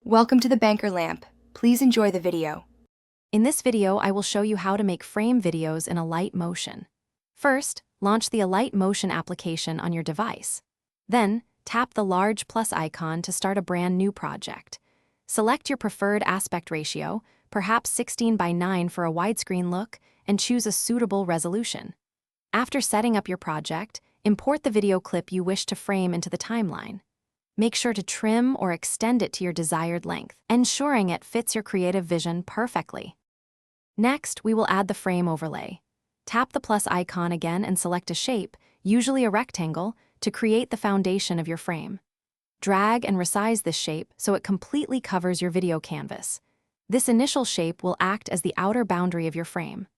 Welcome to the Banker Lamp. Please enjoy the video. In this video, I will show you how to make frame videos in Alight Motion. First, launch the Alight Motion application on your device. Then, tap the large plus icon to start a brand new project. Select your preferred aspect ratio, perhaps 16:9 for a widescreen look, and choose a suitable resolution. After setting up your project, import the video clip you wish to frame into the timeline. Make sure to trim or extend it to your desired length, ensuring it fits your creative vision perfectly. Next, we will add the frame overlay. Tap the plus icon again and select a shape, usually a rectangle, to create the foundation of your frame. Drag and resize this shape so it completely covers your video canvas. This initial shape will act as the outer boundary of your frame.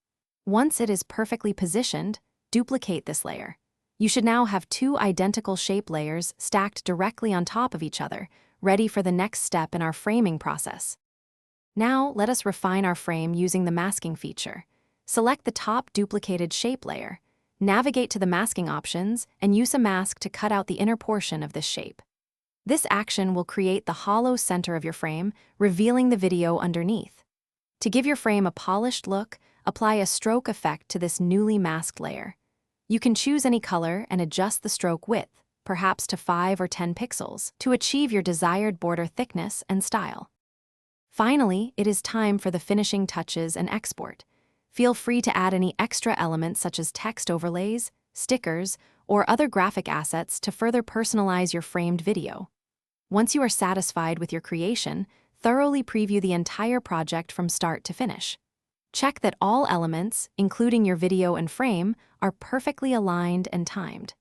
Once it is perfectly positioned, duplicate this layer. You should now have two identical shape layers stacked directly on top of each other, ready for the next step in our framing process. Now, let us refine our frame using the masking feature. Select the top duplicated shape layer, navigate to the masking options, and use a mask to cut out the inner portion of this shape. This action will create the hollow center of your frame, revealing the video underneath. To give your frame a polished look, apply a stroke effect to this newly masked layer. You can choose any color and adjust the stroke width, perhaps to 5 or 10 pixels, to achieve your desired border thickness and style. Finally, it is time for the finishing touches and export. Feel free to add any extra elements such as text overlays, stickers, or other graphic assets to further personalize your framed video. Once you are satisfied with your creation, thoroughly preview the entire project from start to finish. Check that all elements, including your video and frame, are perfectly aligned and timed.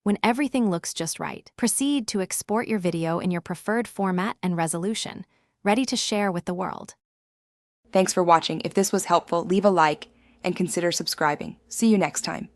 When everything looks just right, proceed to export your video in your preferred format and resolution, ready to share with the world. Thanks for watching. If this was helpful, leave a like and consider subscribing. See you next time.